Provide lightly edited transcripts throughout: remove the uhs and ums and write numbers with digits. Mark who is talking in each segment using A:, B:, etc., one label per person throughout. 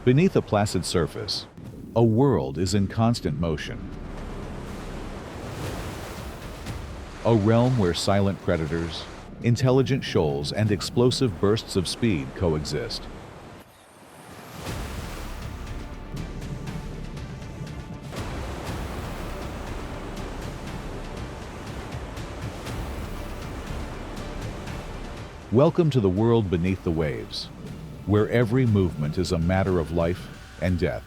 A: Beneath a placid surface, a world is in constant motion. A realm where silent predators, intelligent shoals, and explosive bursts of speed coexist. Welcome to the world beneath the waves, where every movement is a matter of life and death,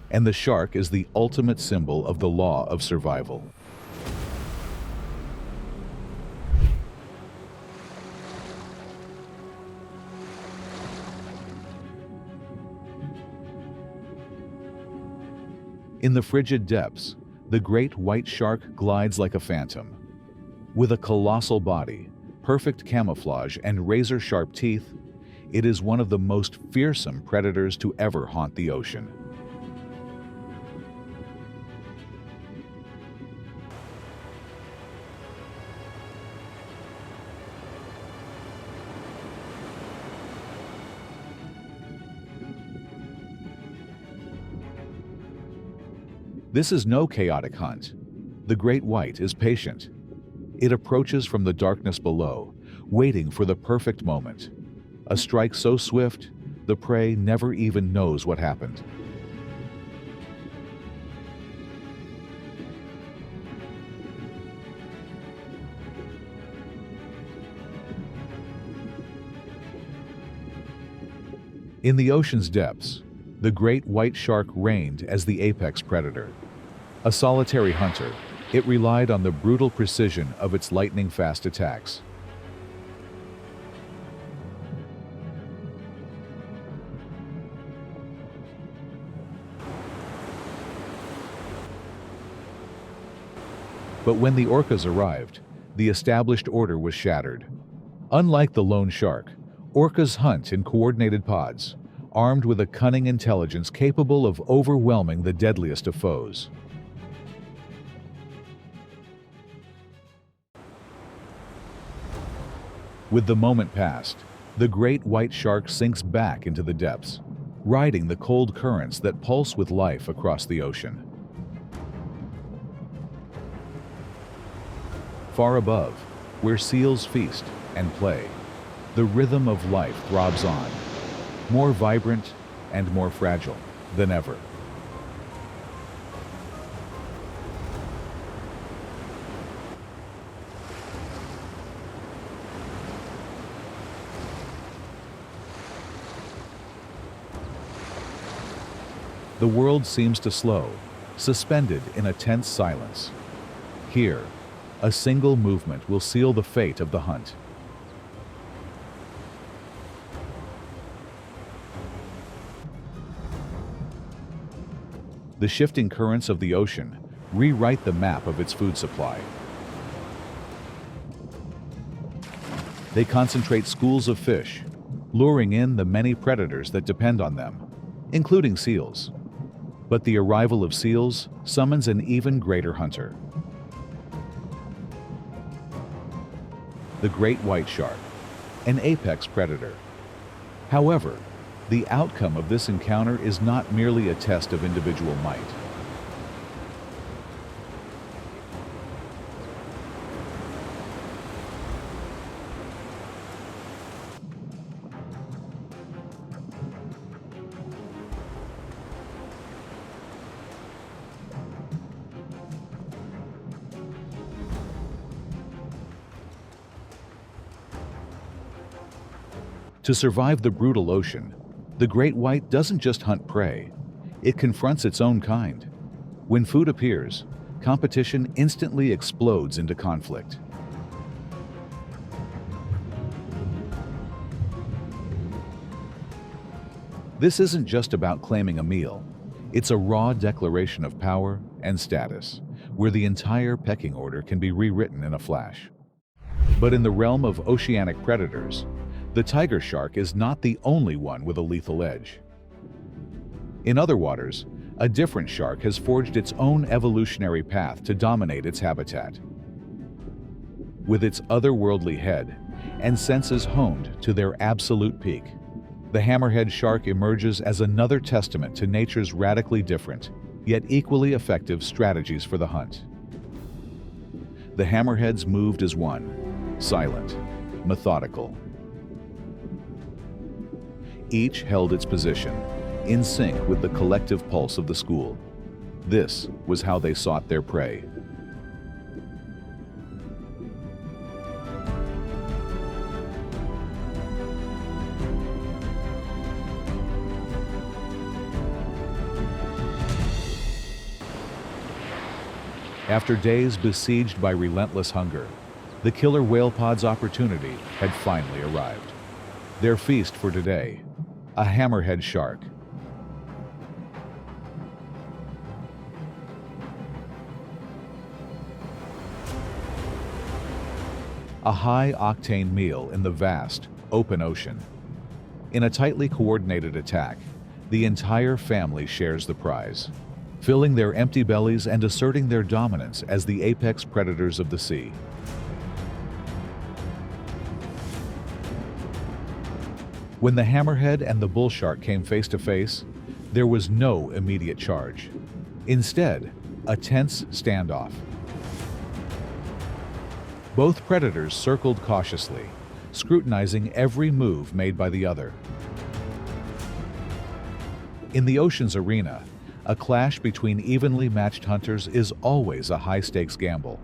A: and the shark is the ultimate symbol of the law of survival. In the frigid depths, the great white shark glides like a phantom. With a colossal body, perfect camouflage, and razor-sharp teeth, it is one of the most fearsome predators to ever haunt the ocean. This is no chaotic hunt. The great white is patient. It approaches from the darkness below, waiting for the perfect moment. A strike so swift, the prey never even knows what happened. In the ocean's depths, the great white shark reigned as the apex predator. A solitary hunter, it relied on the brutal precision of its lightning-fast attacks. But when the orcas arrived, the established order was shattered. Unlike the lone shark, orcas hunt in coordinated pods, armed with a cunning intelligence capable of overwhelming the deadliest of foes. With the moment past, the great white shark sinks back into the depths, riding the cold currents that pulse with life across the ocean. Far above, where seals feast and play, the rhythm of life throbs on, more vibrant and more fragile than ever. The world seems to slow, suspended in a tense silence. Here, a single movement will seal the fate of the hunt. The shifting currents of the ocean rewrite the map of its food supply. They concentrate schools of fish, luring in the many predators that depend on them, including seals. But the arrival of seals summons an even greater hunter. The great white shark, an apex predator. However, the outcome of this encounter is not merely a test of individual might. To survive the brutal ocean, the great white doesn't just hunt prey, it confronts its own kind. When food appears, competition instantly explodes into conflict. This isn't just about claiming a meal, it's a raw declaration of power and status, where the entire pecking order can be rewritten in a flash. But in the realm of oceanic predators, the tiger shark is not the only one with a lethal edge. In other waters, a different shark has forged its own evolutionary path to dominate its habitat. With its otherworldly head and senses honed to their absolute peak, The hammerhead shark emerges as another testament to nature's radically different, yet equally effective strategies for the hunt. The hammerheads moved as one, silent, methodical. Each held its position, in sync with the collective pulse of the school. This was how they sought their prey. After days besieged by relentless hunger, the killer whale pod's opportunity had finally arrived. Their feast for today, a hammerhead shark. A high-octane meal in the vast, open ocean. In a tightly coordinated attack, the entire family shares the prize, filling their empty bellies and asserting their dominance as the apex predators of the sea. When the hammerhead and the bull shark came face to face, there was no immediate charge. Instead, a tense standoff. Both predators circled cautiously, scrutinizing every move made by the other. In the ocean's arena, a clash between evenly matched hunters is always a high-stakes gamble.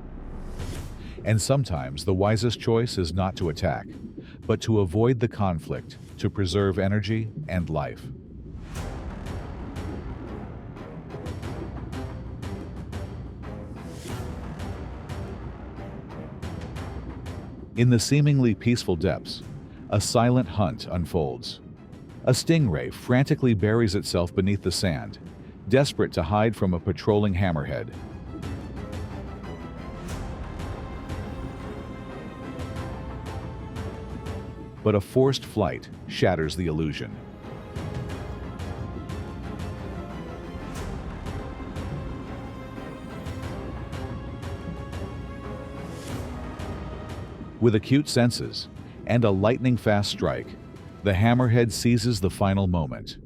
A: And sometimes the wisest choice is not to attack, but to avoid the conflict, to preserve energy and life. In the seemingly peaceful depths, a silent hunt unfolds. A stingray frantically buries itself beneath the sand, desperate to hide from a patrolling hammerhead. But a forced flight shatters the illusion. With acute senses and a lightning-fast strike, the hammerhead seizes the final moment.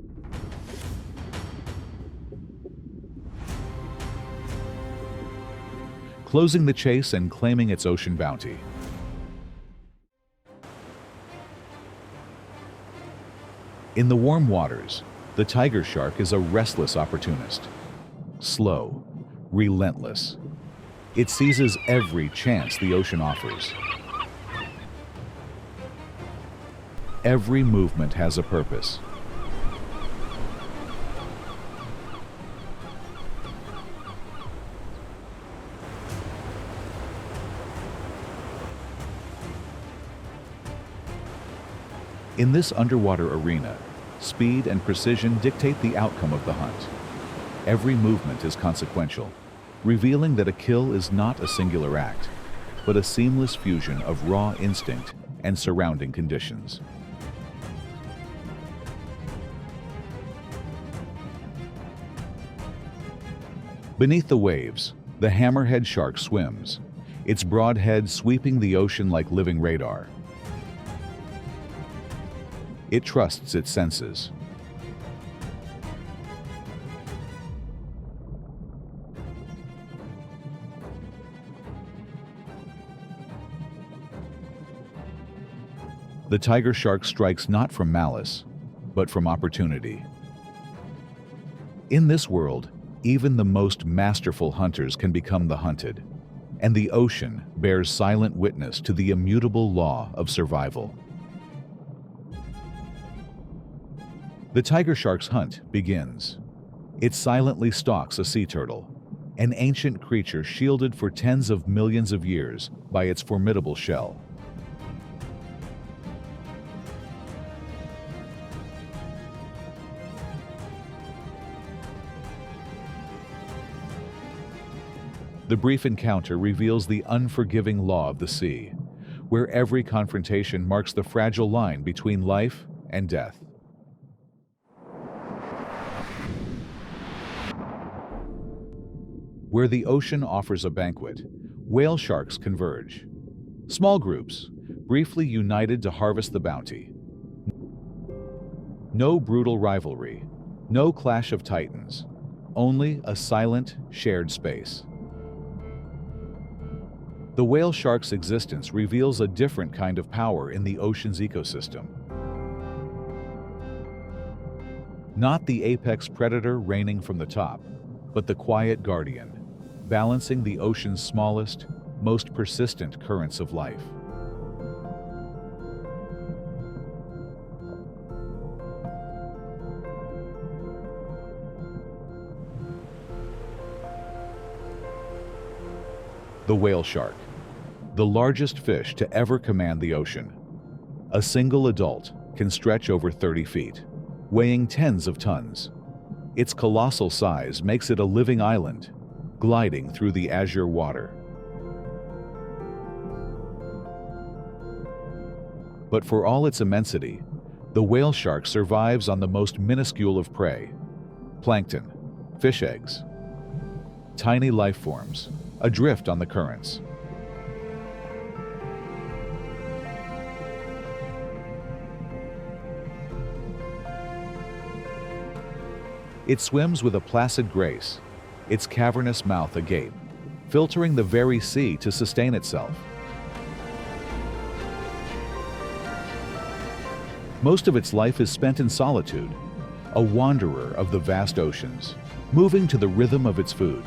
A: Closing the chase and claiming its ocean bounty. In the warm waters, the tiger shark is a restless opportunist. Slow, relentless. It seizes every chance the ocean offers. Every movement has a purpose. In this underwater arena, speed and precision dictate the outcome of the hunt. Every movement is consequential, revealing that a kill is not a singular act, but a seamless fusion of raw instinct and surrounding conditions. Beneath the waves, the hammerhead shark swims, its broad head sweeping the ocean like living radar. It trusts its senses. The tiger shark strikes not from malice, but from opportunity. In this world, even the most masterful hunters can become the hunted, and the ocean bears silent witness to the immutable law of survival. The tiger shark's hunt begins. It silently stalks a sea turtle, an ancient creature shielded for tens of millions of years by its formidable shell. The brief encounter reveals the unforgiving law of the sea, where every confrontation marks the fragile line between life and death. Where the ocean offers a banquet, whale sharks converge. Small groups, briefly united to harvest the bounty. No brutal rivalry, no clash of titans, only a silent, shared space. The whale shark's existence reveals a different kind of power in the ocean's ecosystem. Not the apex predator reigning from the top, but the quiet guardian, balancing the ocean's smallest, most persistent currents of life. The whale shark, the largest fish to ever command the ocean. A single adult can stretch over 30 feet, weighing tens of tons. Its colossal size makes it a living island, gliding through the azure water. But for all its immensity, the whale shark survives on the most minuscule of prey: plankton, fish eggs, tiny life forms, adrift on the currents. It swims with a placid grace, its cavernous mouth agape, filtering the very sea to sustain itself. Most of its life is spent in solitude, a wanderer of the vast oceans, moving to the rhythm of its food.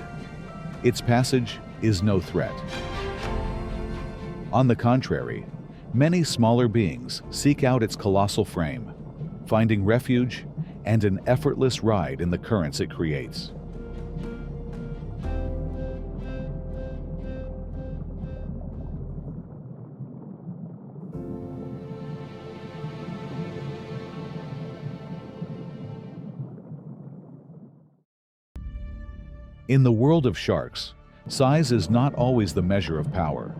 A: Its passage is no threat. On the contrary, many smaller beings seek out its colossal frame, finding refuge and an effortless ride in the currents it creates. In the world of sharks, size is not always the measure of power.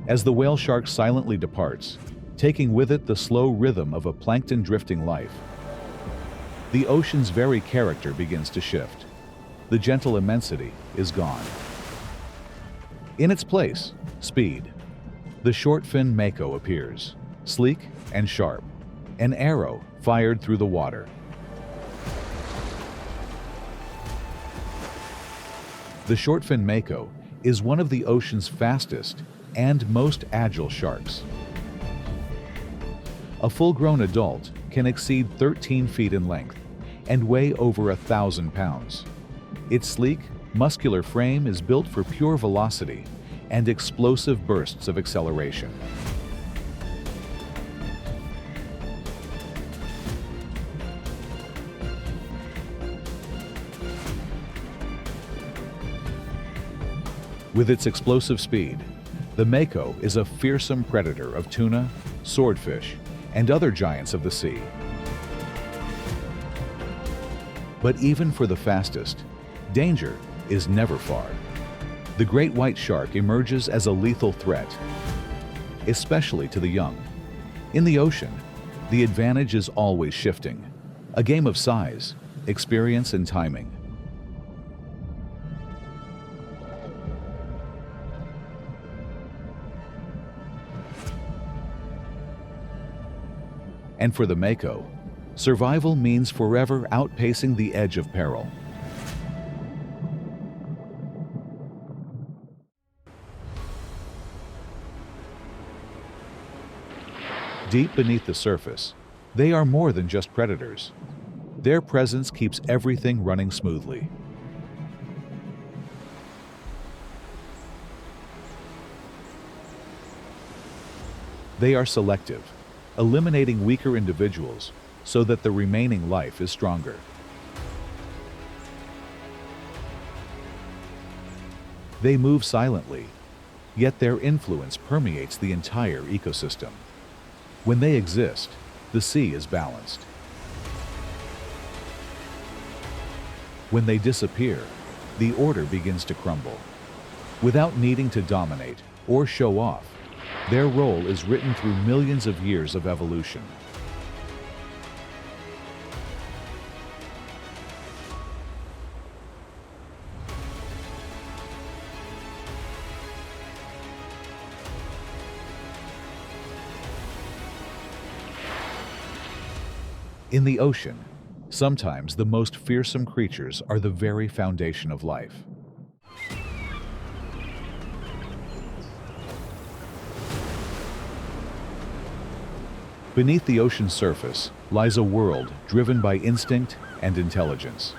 A: As the whale shark silently departs, taking with it the slow rhythm of a plankton-drifting life, the ocean's very character begins to shift. The gentle immensity is gone. In its place, speed. The short-fin mako appears, sleek and sharp, an arrow fired through the water. The short-fin mako is one of the ocean's fastest and most agile sharks. A full-grown adult can exceed 13 feet in length and weigh over 1,000 pounds. Its sleek, muscular frame is built for pure velocity and explosive bursts of acceleration. With its explosive speed, the mako is a fearsome predator of tuna, swordfish, and other giants of the sea. But even for the fastest, danger is never far. The great white shark emerges as a lethal threat, especially to the young. In the ocean, the advantage is always shifting, a game of size, experience, and timing. And for the mako, survival means forever outpacing the edge of peril. Deep beneath the surface, they are more than just predators. Their presence keeps everything running smoothly. They are selective, eliminating weaker individuals so that the remaining life is stronger. They move silently, yet their influence permeates the entire ecosystem. When they exist, the sea is balanced. When they disappear, the order begins to crumble. Without needing to dominate or show off, their role is written through millions of years of evolution. In the ocean, sometimes the most fearsome creatures are the very foundation of life. Beneath the ocean's surface lies a world driven by instinct and intelligence.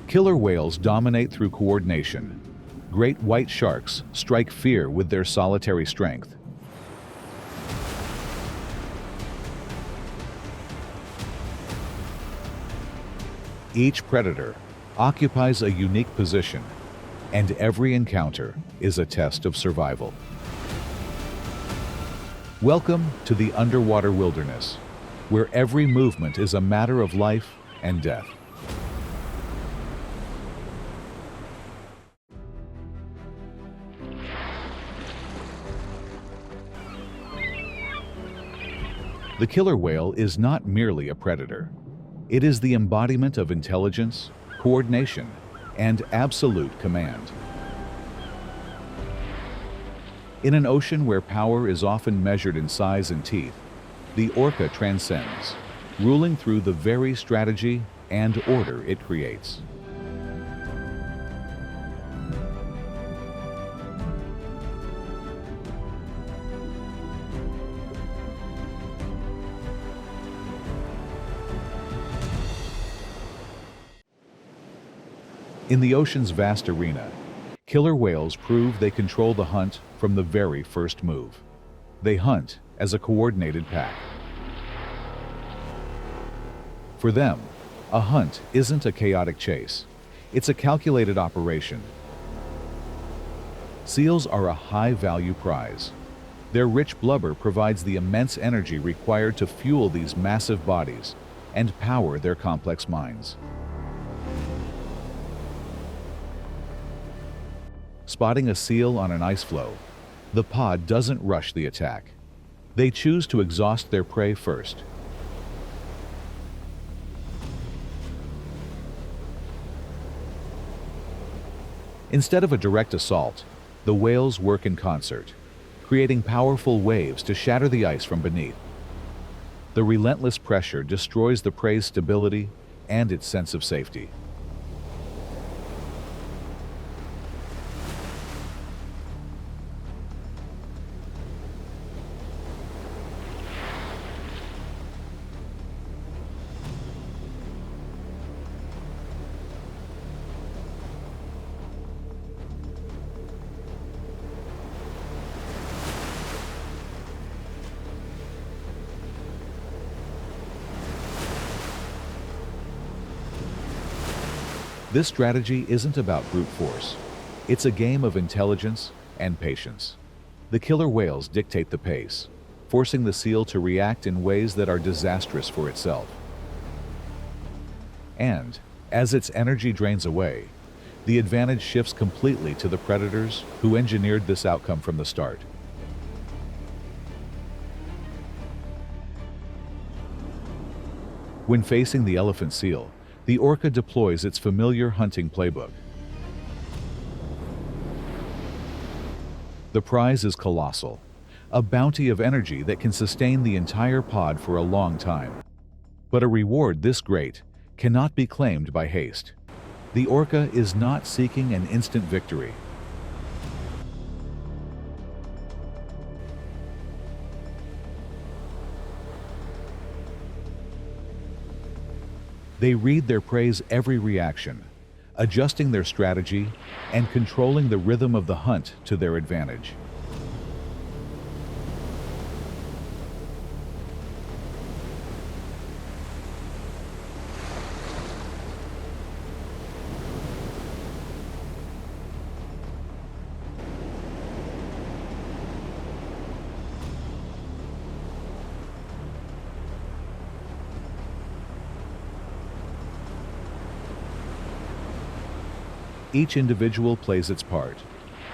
A: Killer whales dominate through coordination. Great white sharks strike fear with their solitary strength. Each predator occupies a unique position, and every encounter is a test of survival. Welcome to the underwater wilderness, where every movement is a matter of life and death. The killer whale is not merely a predator. It is the embodiment of intelligence, coordination, and absolute command. In an ocean where power is often measured in size and teeth, the orca transcends, ruling through the very strategy and order it creates. In the ocean's vast arena, killer whales prove they control the hunt from the very first move. They hunt as a coordinated pack. For them, a hunt isn't a chaotic chase. It's a calculated operation. Seals are a high-value prize. Their rich blubber provides the immense energy required to fuel these massive bodies and power their complex minds. Spotting a seal on an ice floe, the pod doesn't rush the attack. They choose to exhaust their prey first. Instead of a direct assault, the whales work in concert, creating powerful waves to shatter the ice from beneath. The relentless pressure destroys the prey's stability and its sense of safety. This strategy isn't about brute force. It's a game of intelligence and patience. The killer whales dictate the pace, forcing the seal to react in ways that are disastrous for itself. And, as its energy drains away, the advantage shifts completely to the predators who engineered this outcome from the start. When facing the elephant seal, the orca deploys its familiar hunting playbook. The prize is colossal, a bounty of energy that can sustain the entire pod for a long time. But a reward this great cannot be claimed by haste. The orca is not seeking an instant victory. They read their prey's every reaction, adjusting their strategy and controlling the rhythm of the hunt to their advantage. Each individual plays its part,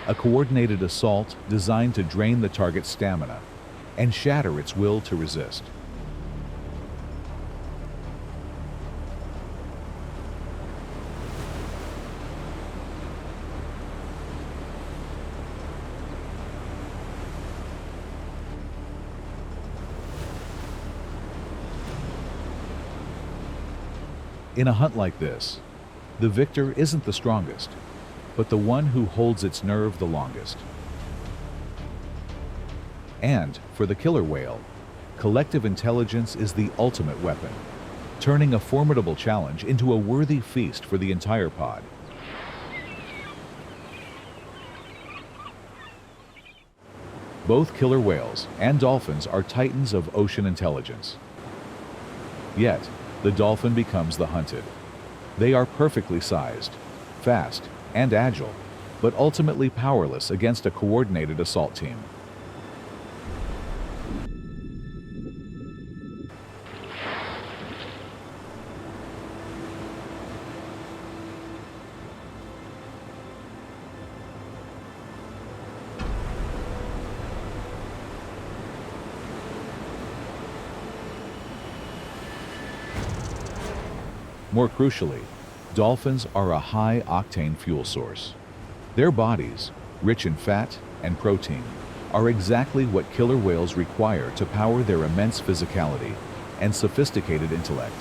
A: a coordinated assault designed to drain the target's stamina and shatter its will to resist. In a hunt like this, the victor isn't the strongest, but the one who holds its nerve the longest. And for the killer whale, collective intelligence is the ultimate weapon, turning a formidable challenge into a worthy feast for the entire pod. Both killer whales and dolphins are titans of ocean intelligence. Yet, the dolphin becomes the hunted. They are perfectly sized, fast, and agile, but ultimately powerless against a coordinated assault team. More crucially, dolphins are a high-octane fuel source. Their bodies, rich in fat and protein, are exactly what killer whales require to power their immense physicality and sophisticated intellect.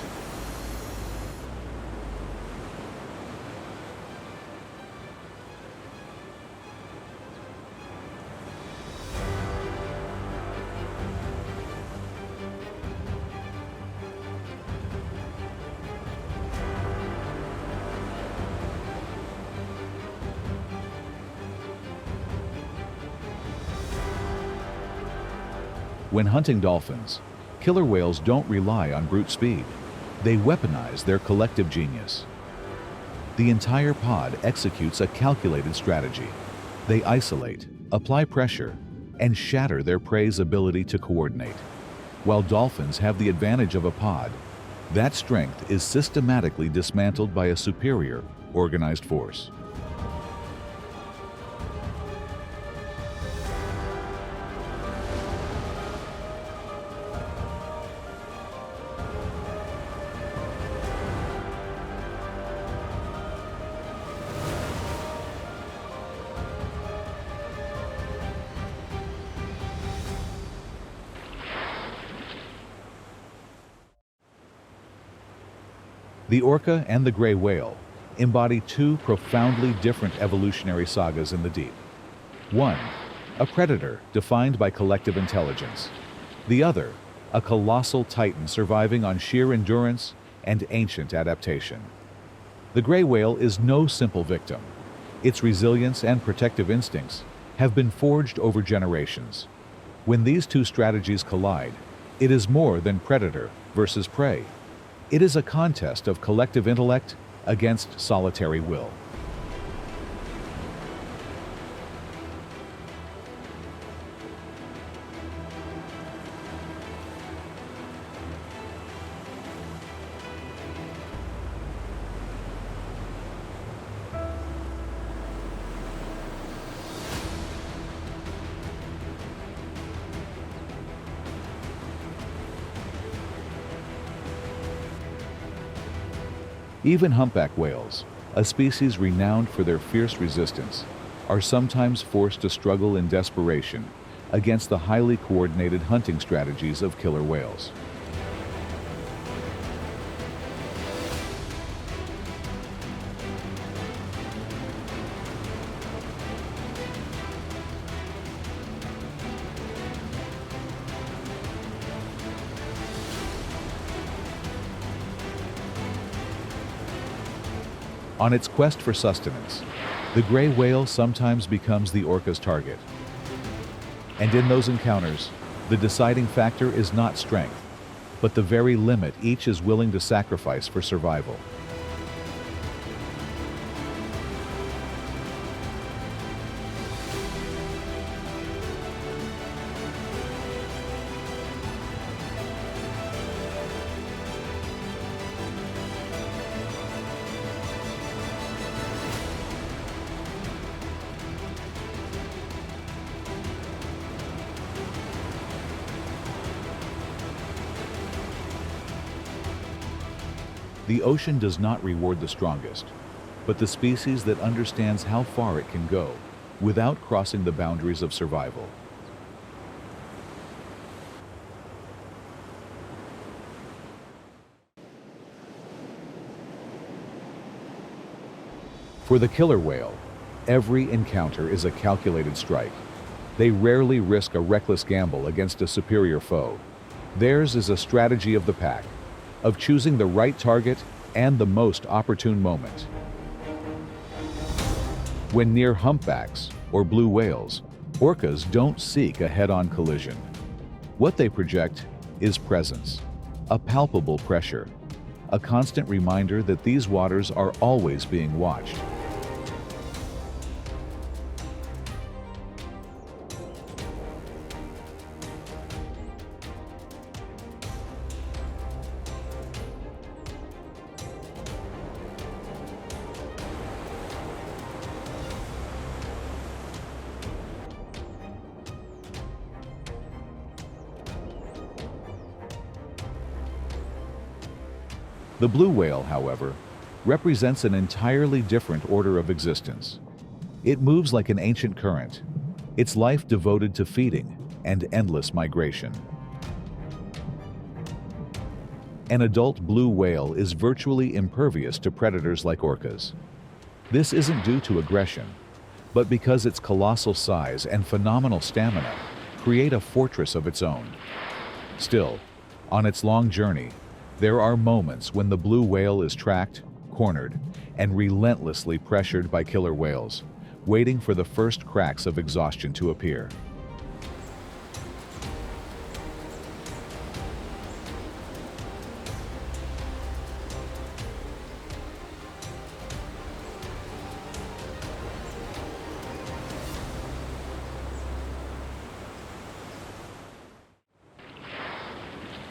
A: When hunting dolphins, killer whales don't rely on brute speed. They weaponize their collective genius. The entire pod executes a calculated strategy. They isolate, apply pressure, and shatter their prey's ability to coordinate. While dolphins have the advantage of a pod, that strength is systematically dismantled by a superior, organized force. The orca and the gray whale embody two profoundly different evolutionary sagas in the deep. One, a predator defined by collective intelligence. The other, a colossal titan surviving on sheer endurance and ancient adaptation. The gray whale is no simple victim. Its resilience and protective instincts have been forged over generations. When these two strategies collide, it is more than predator versus prey. It is a contest of collective intellect against solitary will. Even humpback whales, a species renowned for their fierce resistance, are sometimes forced to struggle in desperation against the highly coordinated hunting strategies of killer whales. On its quest for sustenance, the gray whale sometimes becomes the orca's target. And in those encounters, the deciding factor is not strength, but the very limit each is willing to sacrifice for survival. The ocean does not reward the strongest, but the species that understands how far it can go without crossing the boundaries of survival. For the killer whale, every encounter is a calculated strike. They rarely risk a reckless gamble against a superior foe. Theirs is a strategy of the pack, of choosing the right target and the most opportune moment. When near humpbacks or blue whales, orcas don't seek a head-on collision. What they project is presence, a palpable pressure, a constant reminder that these waters are always being watched. The blue whale, however, represents an entirely different order of existence. It moves like an ancient current, its life devoted to feeding and endless migration. An adult blue whale is virtually impervious to predators like orcas. This isn't due to aggression, but because its colossal size and phenomenal stamina create a fortress of its own. Still, on its long journey, there are moments when the blue whale is tracked, cornered, and relentlessly pressured by killer whales, waiting for the first cracks of exhaustion to appear.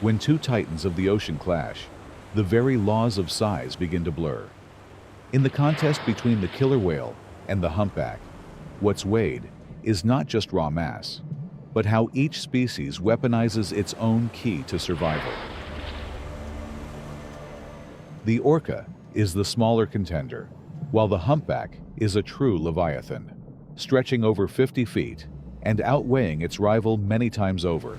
A: When two titans of the ocean clash, the very laws of size begin to blur. In the contest between the killer whale and the humpback, what's weighed is not just raw mass, but how each species weaponizes its own key to survival. The orca is the smaller contender, while the humpback is a true leviathan, stretching over 50 feet and outweighing its rival many times over.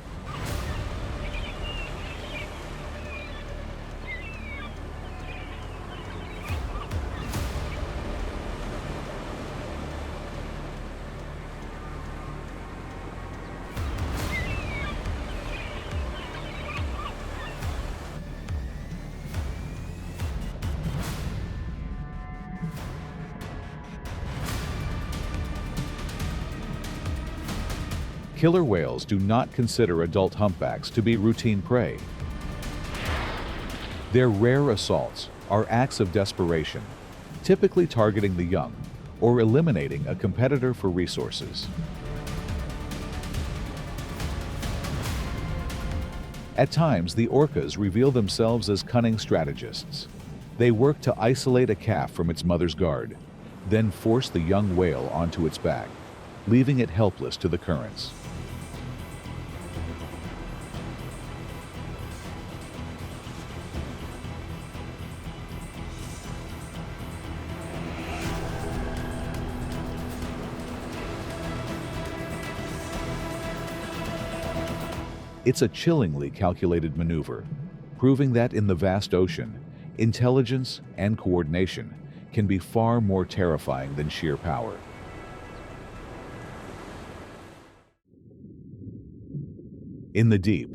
A: Killer whales do not consider adult humpbacks to be routine prey. Their rare assaults are acts of desperation, typically targeting the young or eliminating a competitor for resources. At times, the orcas reveal themselves as cunning strategists. They work to isolate a calf from its mother's guard, then force the young whale onto its back, leaving it helpless to the currents. It's a chillingly calculated maneuver, proving that in the vast ocean, intelligence and coordination can be far more terrifying than sheer power. In the deep,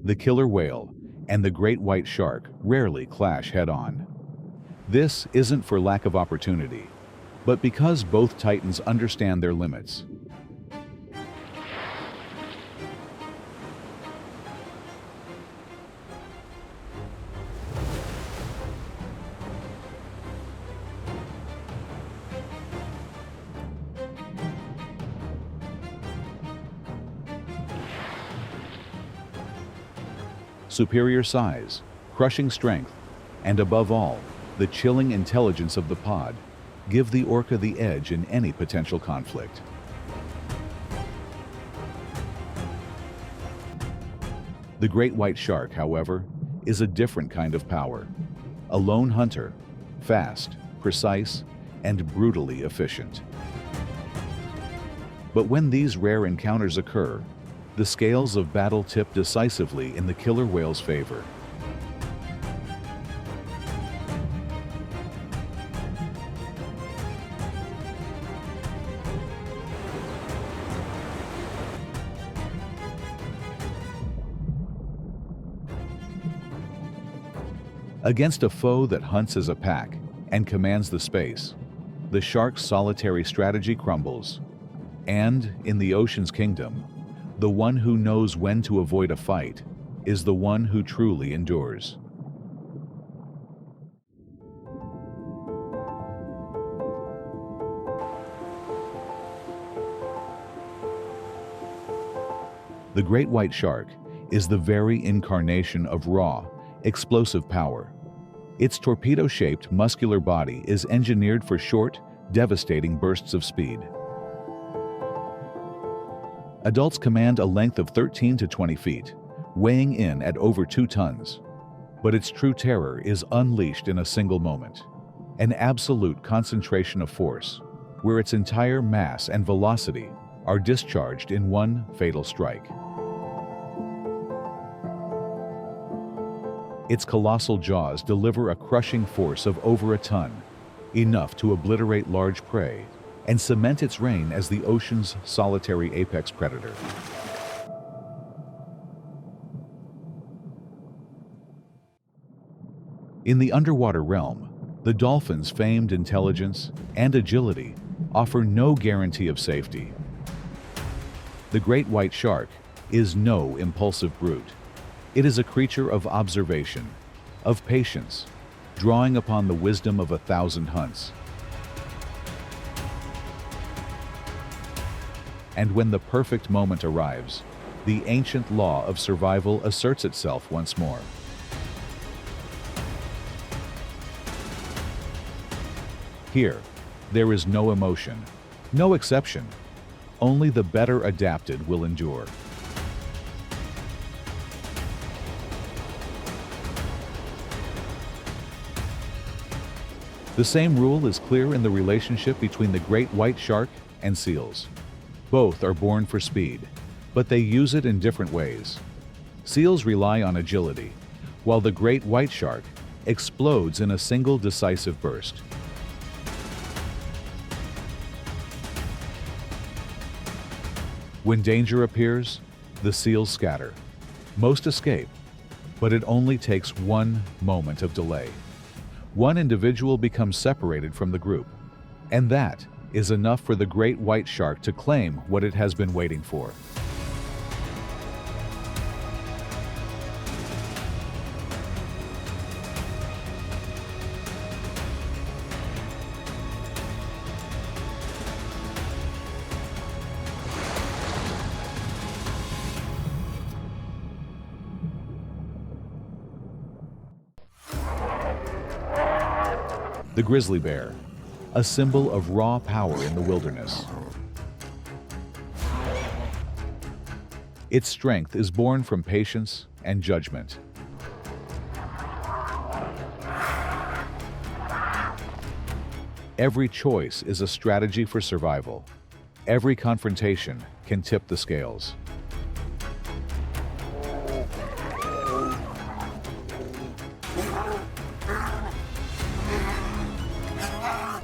A: the killer whale and the great white shark rarely clash head-on. This isn't for lack of opportunity, but because both titans understand their limits. Superior size, crushing strength, and above all, the chilling intelligence of the pod give the orca the edge in any potential conflict. The great white shark, however, is a different kind of power. A lone hunter, fast, precise, and brutally efficient. But when these rare encounters occur, the scales of battle tip decisively in the killer whale's favor. Against a foe that hunts as a pack and commands the space, the shark's solitary strategy crumbles. And in the ocean's kingdom, the one who knows when to avoid a fight is the one who truly endures. The great white shark is the very incarnation of raw, explosive power. Its torpedo-shaped muscular body is engineered for short, devastating bursts of speed. Adults command a length of 13 to 20 feet, weighing in at over 2 tons. But its true terror is unleashed in a single moment, an absolute concentration of force, where its entire mass and velocity are discharged in one fatal strike. Its colossal jaws deliver a crushing force of over a ton, enough to obliterate large prey and cement its reign as the ocean's solitary apex predator. In the underwater realm, the dolphin's famed intelligence and agility offer no guarantee of safety. The great white shark is no impulsive brute. It is a creature of observation, of patience, drawing upon the wisdom of 1,000 hunts. And when the perfect moment arrives, the ancient law of survival asserts itself once more. Here, there is no emotion, no exception. Only the better adapted will endure. The same rule is clear in the relationship between the great white shark and seals. Both are born for speed, but they use it in different ways. Seals rely on agility, while the great white shark explodes in a single decisive burst. When danger appears, the seals scatter. Most escape, but it only takes one moment of delay. One individual becomes separated from the group, and that is enough for the great white shark to claim what it has been waiting for. The grizzly bear, a symbol of raw power in the wilderness. Its strength is born from patience and judgment. Every choice is a strategy for survival. Every confrontation can tip the scales.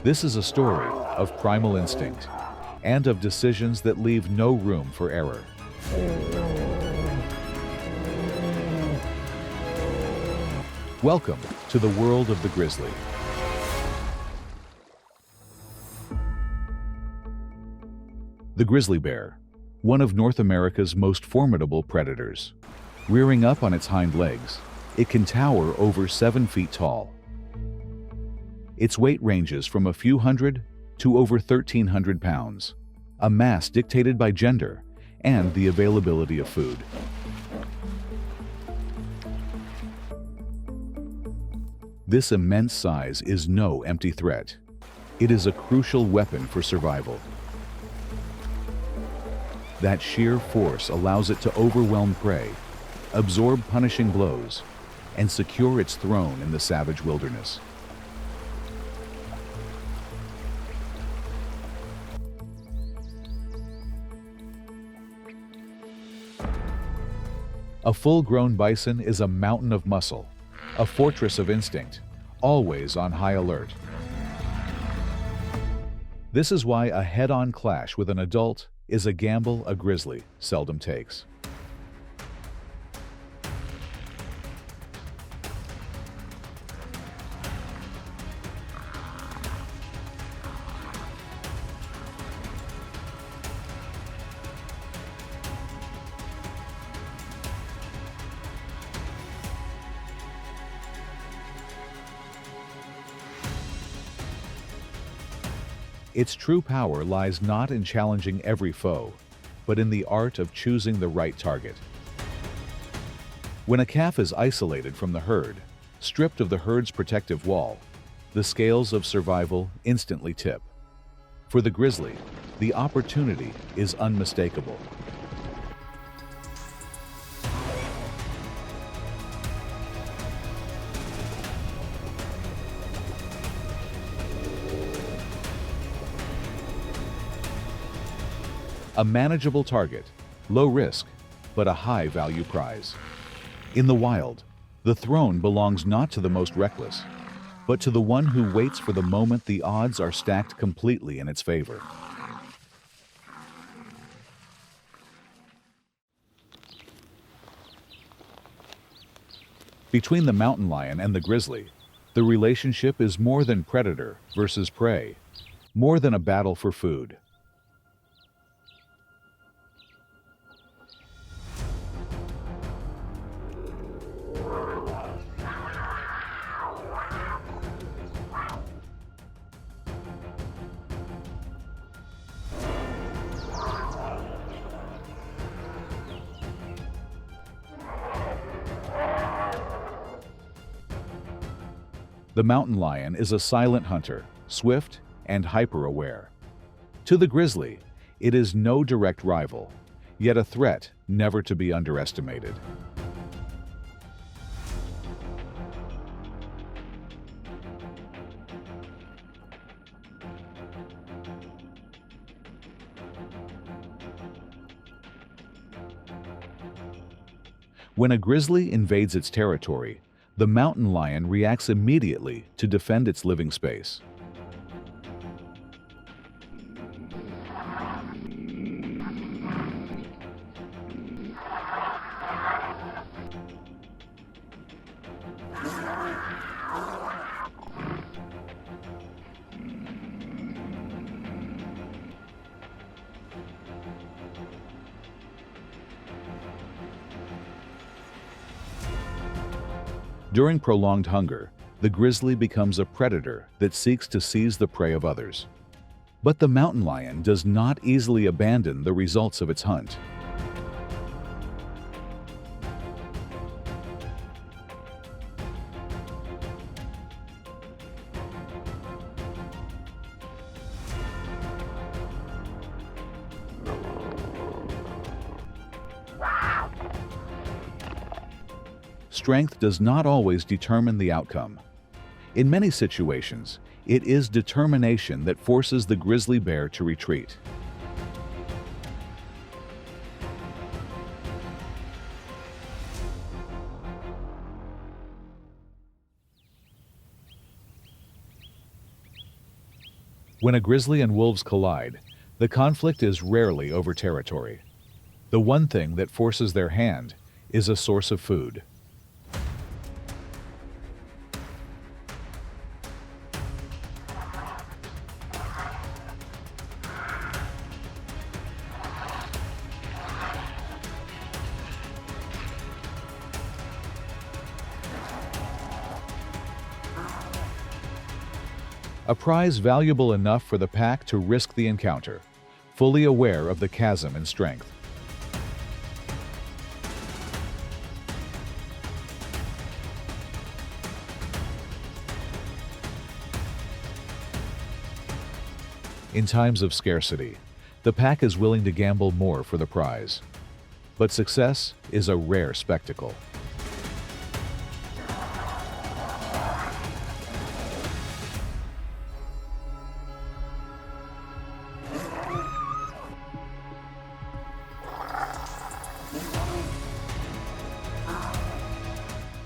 A: This is a story of primal instinct and of decisions that leave no room for error. Welcome to the world of the grizzly. The grizzly bear, one of North America's most formidable predators. Rearing up on its hind legs, it can tower over 7 feet tall. Its weight ranges from a few hundred to over 1,300 pounds, a mass dictated by gender and the availability of food. This immense size is no empty threat. It is a crucial weapon for survival. That sheer force allows it to overwhelm prey, absorb punishing blows, and secure its throne in the savage wilderness. A full-grown bison is a mountain of muscle, a fortress of instinct, always on high alert. This is why a head-on clash with an adult is a gamble a grizzly seldom takes. Its true power lies not in challenging every foe, but in the art of choosing the right target. When a calf is isolated from the herd, stripped of the herd's protective wall, the scales of survival instantly tip. For the grizzly, the opportunity is unmistakable. A manageable target, low risk, but a high-value prize. In the wild, the throne belongs not to the most reckless, but to the one who waits for the moment the odds are stacked completely in its favor. Between the mountain lion and the grizzly, the relationship is more than predator versus prey, more than a battle for food. The mountain lion is a silent hunter, swift and hyper-aware. To the grizzly, it is no direct rival, yet a threat never to be underestimated. When a grizzly invades its territory, the mountain lion reacts immediately to defend its living space. During prolonged hunger, the grizzly becomes a predator that seeks to seize the prey of others. But the mountain lion does not easily abandon the results of its hunt. Strength does not always determine the outcome. In many situations, it is determination that forces the grizzly bear to retreat. When a grizzly and wolves collide, the conflict is rarely over territory. The one thing that forces their hand is a source of food. A prize valuable enough for the pack to risk the encounter, fully aware of the chasm in strength. In times of scarcity, the pack is willing to gamble more for the prize. But success is a rare spectacle.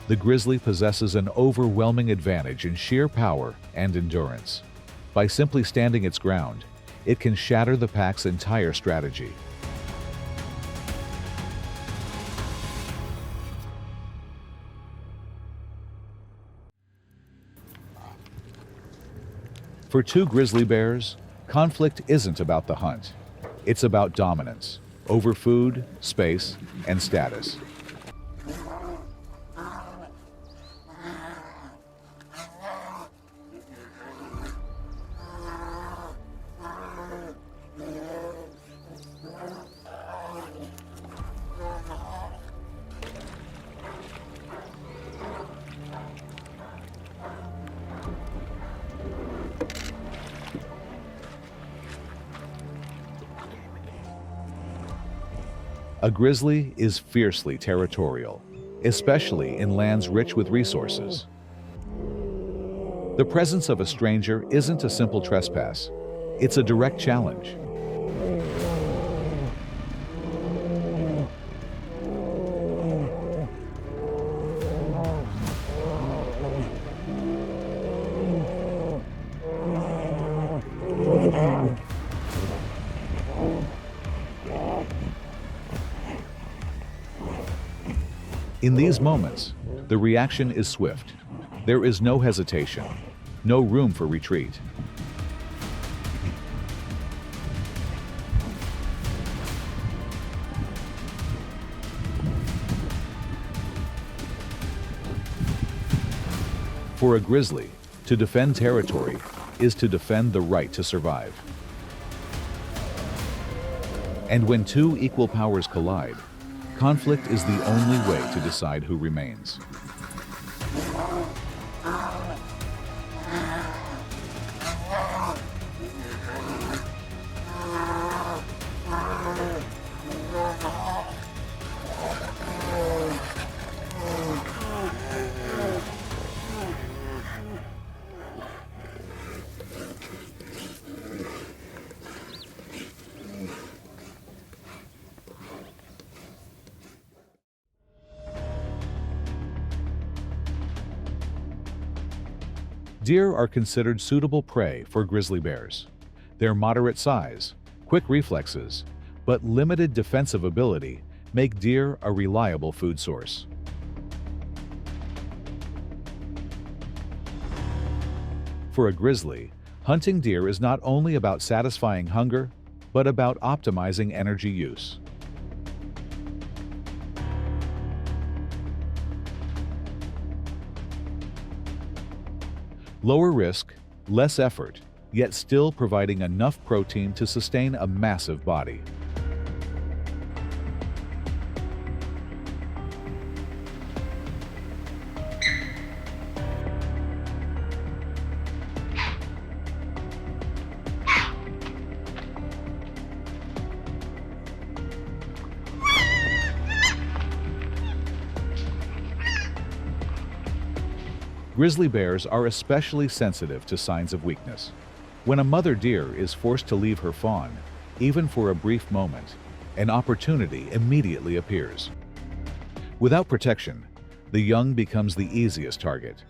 A: The grizzly possesses an overwhelming advantage in sheer power and endurance. By simply standing its ground, it can shatter the pack's entire strategy. For two grizzly bears, conflict isn't about the hunt. It's about dominance over food, space, and status. A grizzly is fiercely territorial, especially in lands rich with resources. The presence of a stranger isn't a simple trespass. It's a direct challenge. In these moments, the reaction is swift. There is no hesitation, no room for retreat. For a grizzly, to defend territory is to defend the right to survive. And when two equal powers collide, conflict is the only way to decide who remains. Deer are considered suitable prey for grizzly bears. Their moderate size, quick reflexes, but limited defensive ability make deer a reliable food source. For a grizzly, hunting deer is not only about satisfying hunger, but about optimizing energy use. Lower risk, less effort, yet still providing enough protein to sustain a massive body. Grizzly bears are especially sensitive to signs of weakness. When a mother deer is forced to leave her fawn, even for a brief moment, an opportunity immediately appears. Without protection, the young becomes the easiest target.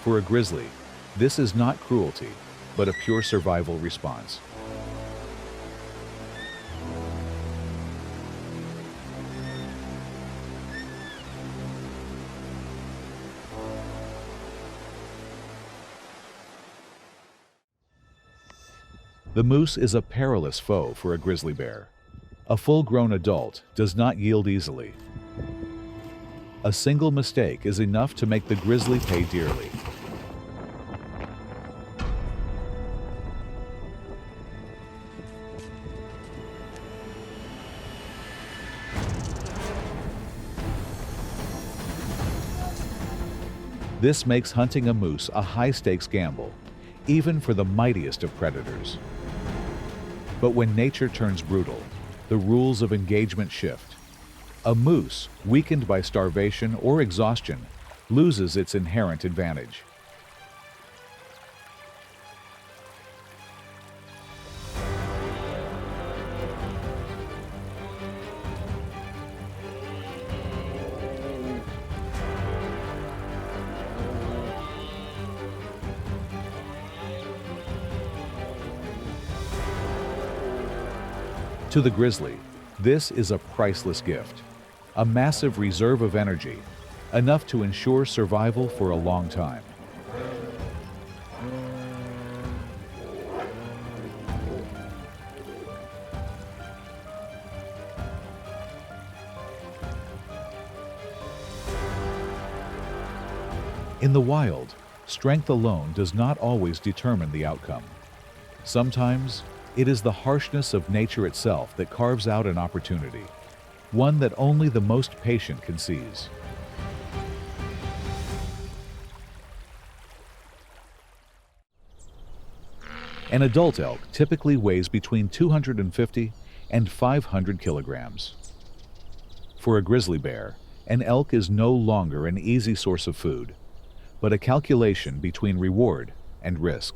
A: For a grizzly, this is not cruelty, but a pure survival response. The moose is a perilous foe for a grizzly bear. A full-grown adult does not yield easily. A single mistake is enough to make the grizzly pay dearly. This makes hunting a moose a high-stakes gamble, even for the mightiest of predators. But when nature turns brutal, the rules of engagement shift. A moose, weakened by starvation or exhaustion, loses its inherent advantage. To the grizzly, this is a priceless gift, a massive reserve of energy, enough to ensure survival for a long time. In the wild, strength alone does not always determine the outcome. Sometimes, it is the harshness of nature itself that carves out an opportunity, one that only the most patient can seize. An adult elk typically weighs between 250 and 500 kilograms. For a grizzly bear, an elk is no longer an easy source of food, but a calculation between reward and risk.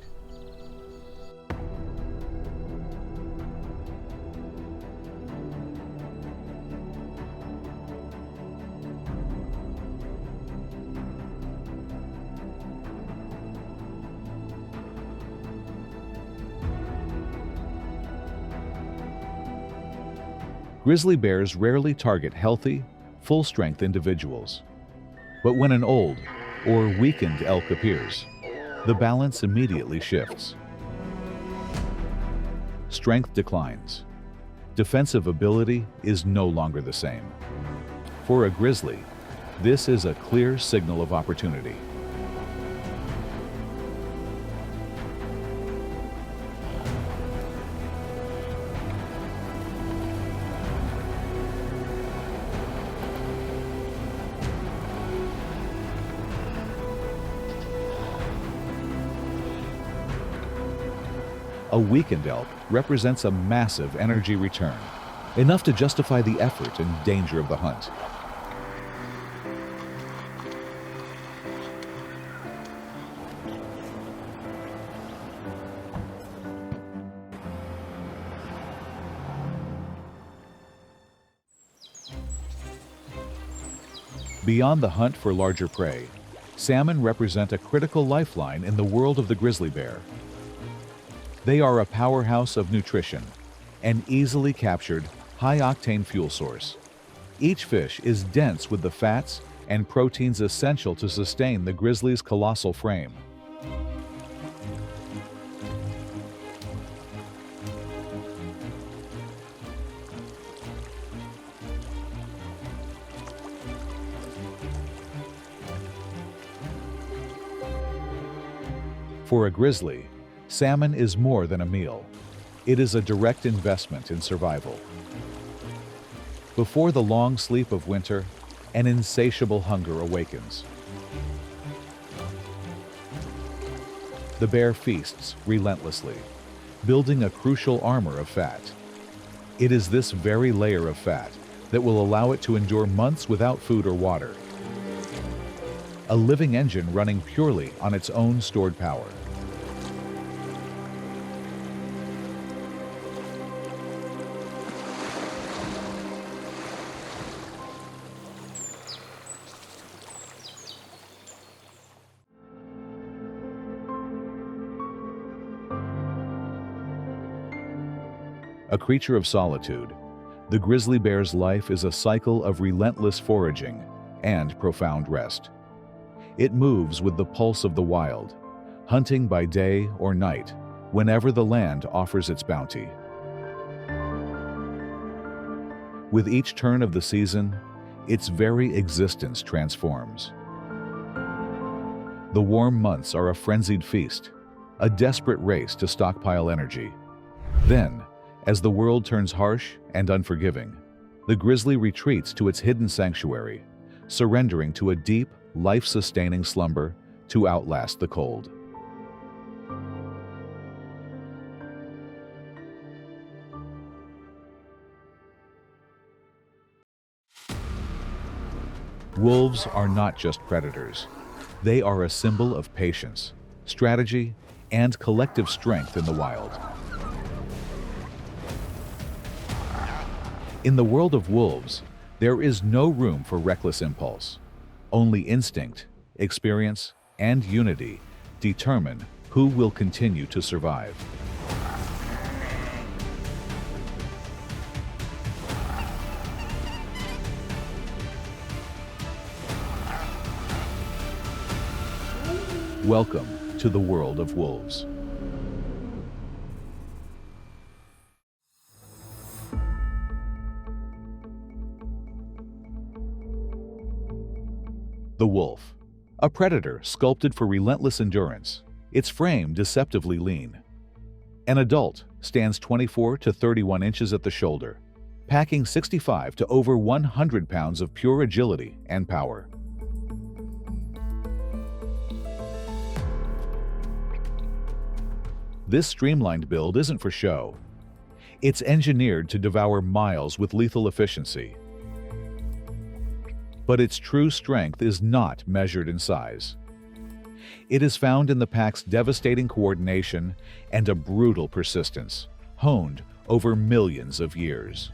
A: Grizzly bears rarely target healthy, full-strength individuals. But when an old or weakened elk appears, the balance immediately shifts. Strength declines. Defensive ability is no longer the same. For a grizzly, this is a clear signal of opportunity. A weakened elk represents a massive energy return, enough to justify the effort and danger of the hunt. Beyond the hunt for larger prey, salmon represent a critical lifeline in the world of the grizzly bear. They are a powerhouse of nutrition, an easily captured, high-octane fuel source. Each fish is dense with the fats and proteins essential to sustain the grizzly's colossal frame. For a grizzly, salmon is more than a meal. It is a direct investment in survival. Before the long sleep of winter, an insatiable hunger awakens. The bear feasts relentlessly, building a crucial armor of fat. It is this very layer of fat that will allow it to endure months without food or water. A living engine running purely on its own stored power. A creature of solitude, the grizzly bear's life is a cycle of relentless foraging and profound rest. It moves with the pulse of the wild, hunting by day or night, whenever the land offers its bounty. With each turn of the season, its very existence transforms. The warm months are a frenzied feast, a desperate race to stockpile energy. Then, as the world turns harsh and unforgiving, the grizzly retreats to its hidden sanctuary, surrendering to a deep, life-sustaining slumber to outlast the cold. Wolves are not just predators. They are a symbol of patience, strategy, and collective strength in the wild. In the world of wolves, there is no room for reckless impulse. Only instinct, experience, and unity determine who will continue to survive. Welcome to the world of wolves. The wolf, A predator sculpted for relentless endurance, its frame deceptively lean. An adult stands 24 to 31 inches at the shoulder, packing 65 to over 100 pounds of pure agility and power. This streamlined build isn't for show. It's engineered to devour miles with lethal efficiency. But its true strength is not measured in size. It is found in the pack's devastating coordination and a brutal persistence, honed over millions of years.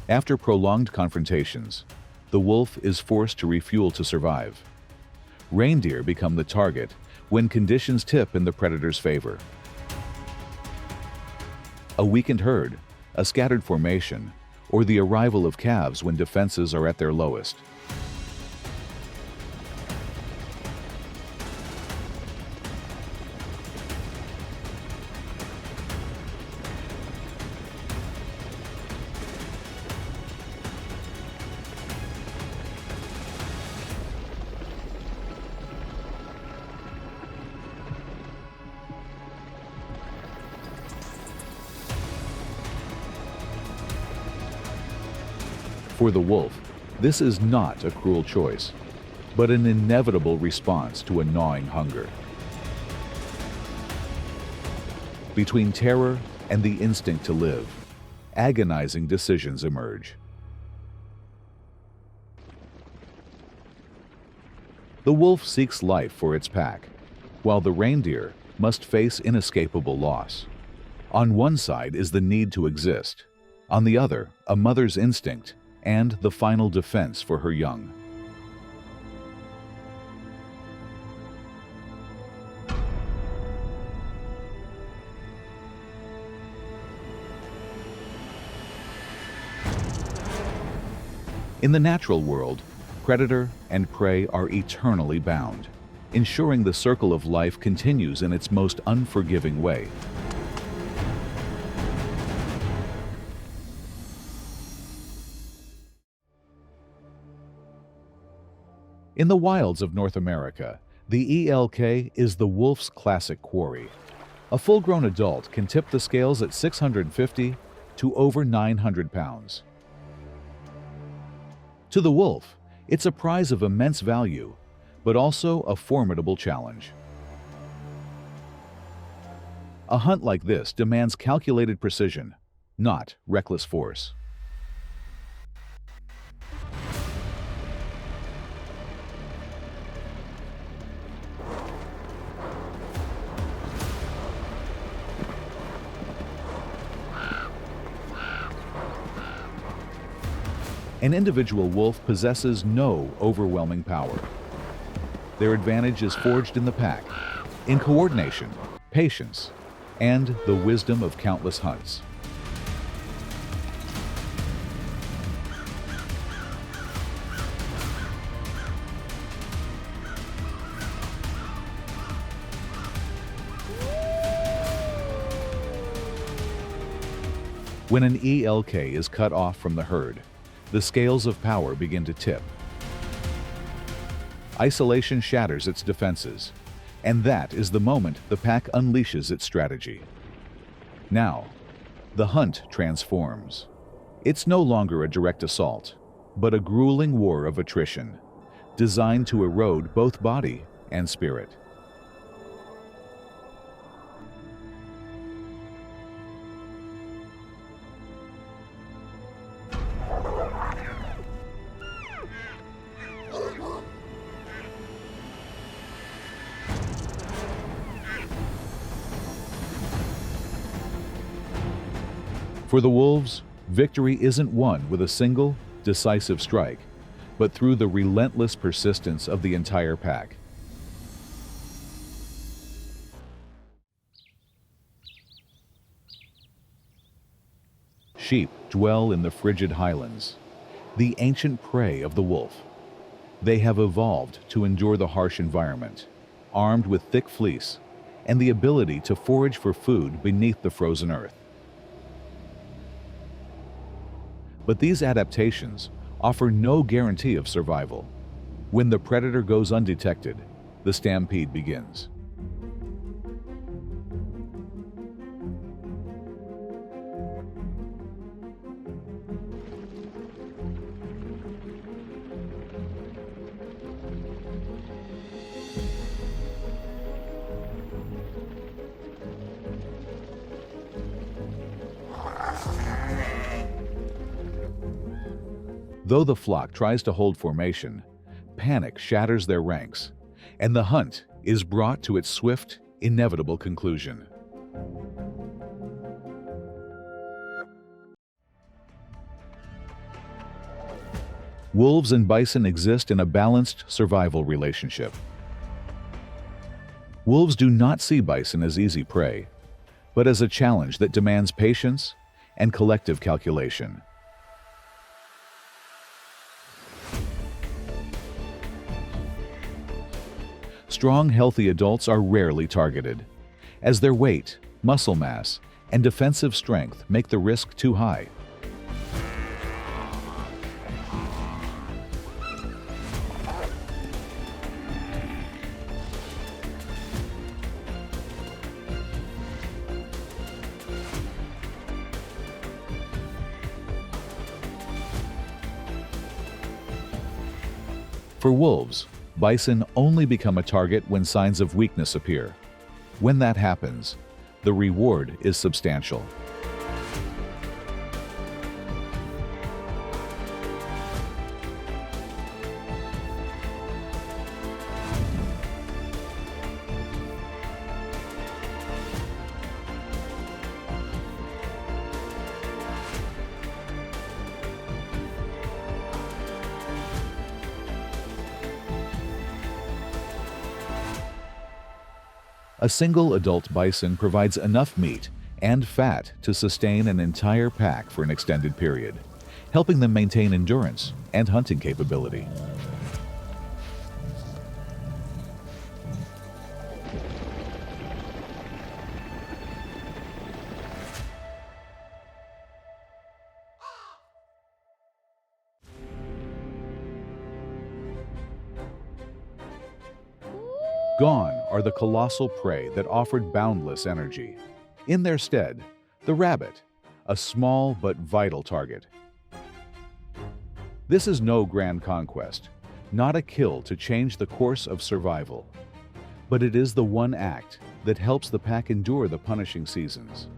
A: After prolonged confrontations, the wolf is forced to refuel to survive. Reindeer become the target when conditions tip in the predator's favor. A weakened herd, a scattered formation, or the arrival of calves when defenses are at their lowest. For the wolf, this is not a cruel choice, but an inevitable response to a gnawing hunger. Between terror and the instinct to live, agonizing decisions emerge. The wolf seeks life for its pack, while the reindeer must face inescapable loss. On one side is the need to exist, on the other, a mother's instinct and the final defense for her young. In the natural world, predator and prey are eternally bound, ensuring the circle of life continues in its most unforgiving way. In the wilds of North America, the elk is the wolf's classic quarry. A full-grown adult can tip the scales at 650 to over 900 pounds. To the wolf, it's a prize of immense value, but also a formidable challenge. A hunt like this demands calculated precision, not reckless force. An individual wolf possesses no overwhelming power. Their advantage is forged in the pack, in coordination, patience, and the wisdom of countless hunts. When an elk is cut off from the herd, the scales of power begin to tip. Isolation shatters its defenses, and that is the moment the pack unleashes its strategy. Now, the hunt transforms. It's no longer a direct assault, but a grueling war of attrition, designed to erode both body and spirit. For the wolves, victory isn't won with a single, decisive strike, but through the relentless persistence of the entire pack. Sheep dwell in the frigid highlands, the ancient prey of the wolf. They have evolved to endure the harsh environment, armed with thick fleece and the ability to forage for food beneath the frozen earth. But these adaptations offer no guarantee of survival. When the predator goes undetected, the stampede begins. Though the flock tries to hold formation, panic shatters their ranks, and the hunt is brought to its swift, inevitable conclusion. Wolves and bison exist in a balanced survival relationship. Wolves do not see bison as easy prey, but as a challenge that demands patience and collective calculation. Strong, healthy adults are rarely targeted, as their weight, muscle mass, and defensive strength make the risk too high. For wolves, bison only become a target when signs of weakness appear. When that happens, the reward is substantial. A single adult bison provides enough meat and fat to sustain an entire pack for an extended period, helping them maintain endurance and hunting capability. Gone are the colossal prey that offered boundless energy. In their stead, the rabbit, a small but vital target. This is no grand conquest, not a kill to change the course of survival, but it is the one act that helps the pack endure the punishing seasons.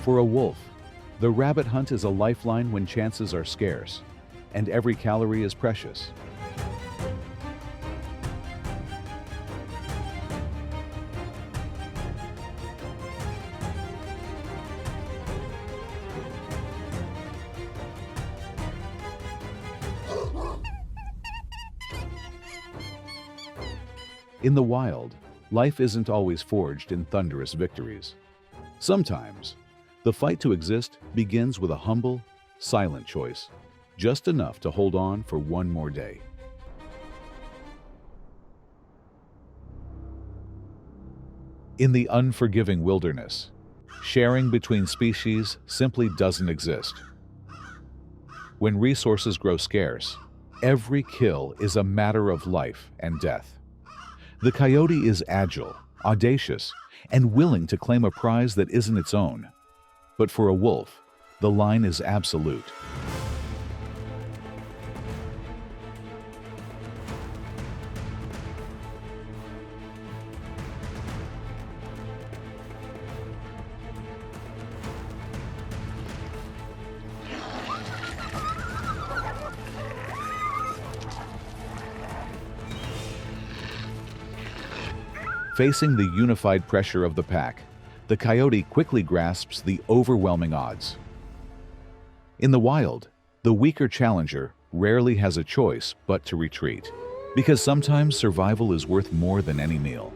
A: For a wolf, the rabbit hunt is a lifeline when chances are scarce, and every calorie is precious. In the wild, life isn't always forged in thunderous victories. Sometimes, the fight to exist begins with a humble, silent choice, just enough to hold on for one more day. In the unforgiving wilderness, sharing between species simply doesn't exist. When resources grow scarce, every kill is a matter of life and death. The coyote is agile, audacious, and willing to claim a prize that isn't its own. But for a wolf, the line is absolute. Facing the unified pressure of the pack, the coyote quickly grasps the overwhelming odds. In the wild, the weaker challenger rarely has a choice but to retreat, because sometimes survival is worth more than any meal.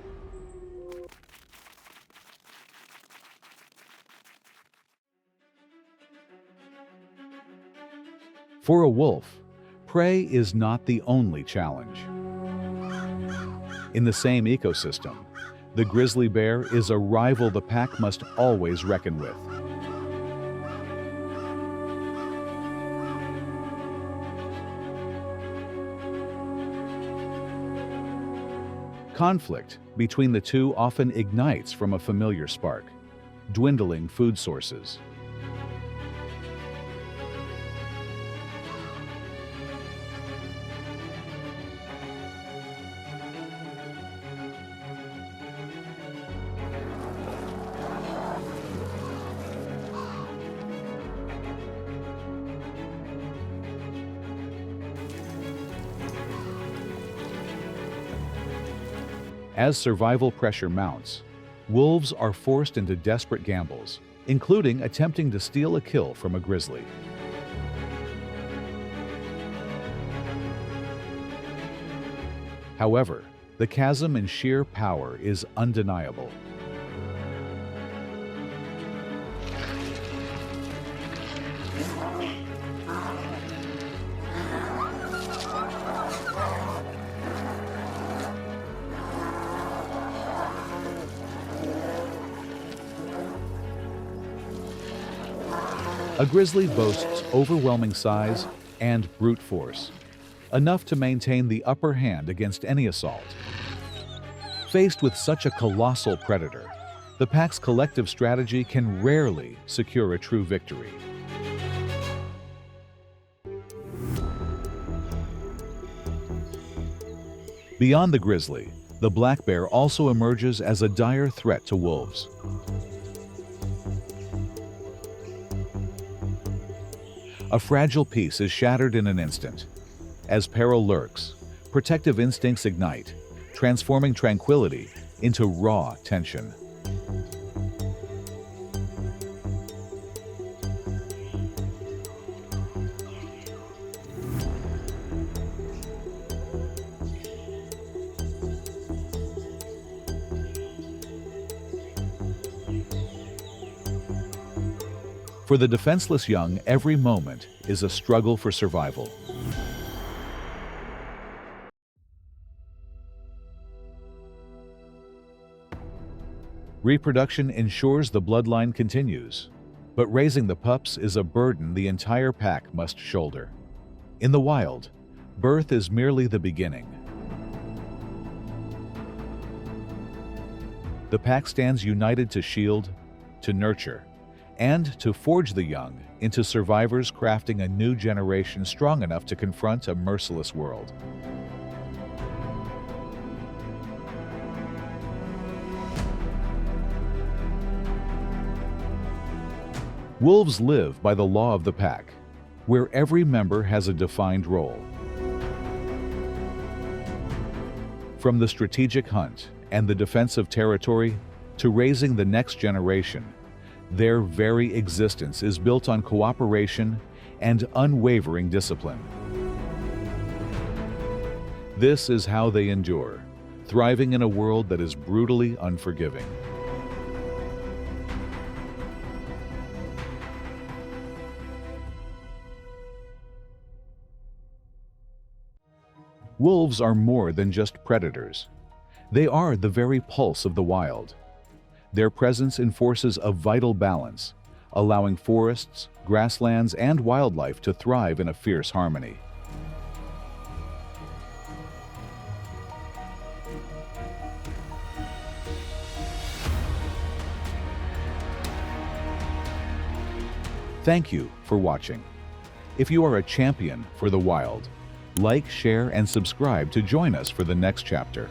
A: For a wolf, prey is not the only challenge. In the same ecosystem, the grizzly bear is a rival the pack must always reckon with. Conflict between the two often ignites from a familiar spark: dwindling food sources. As survival pressure mounts, wolves are forced into desperate gambles, including attempting to steal a kill from a grizzly. However, the chasm in sheer power is undeniable. A grizzly boasts overwhelming size and brute force, enough to maintain the upper hand against any assault. Faced with such a colossal predator, the pack's collective strategy can rarely secure a true victory. Beyond the grizzly, the black bear also emerges as a dire threat to wolves. A fragile peace is shattered in an instant. As peril lurks, protective instincts ignite, transforming tranquility into raw tension. For the defenseless young, every moment is a struggle for survival. Reproduction ensures the bloodline continues, but raising the pups is a burden the entire pack must shoulder. In the wild, birth is merely the beginning. The pack stands united to shield, to nurture, and to forge the young into survivors crafting a new generation strong enough to confront a merciless world. Wolves live by the law of the pack, where every member has a defined role. From the strategic hunt and the defense of territory to raising the next generation, their very existence is built on cooperation and unwavering discipline. This is how they endure, thriving in a world that is brutally unforgiving. Wolves are more than just predators. They are the very pulse of the wild. Their presence enforces a vital balance, allowing forests, grasslands, and wildlife to thrive in a fierce harmony. Thank you for watching. If you are a champion for the wild, like, share, and subscribe to join us for the next chapter.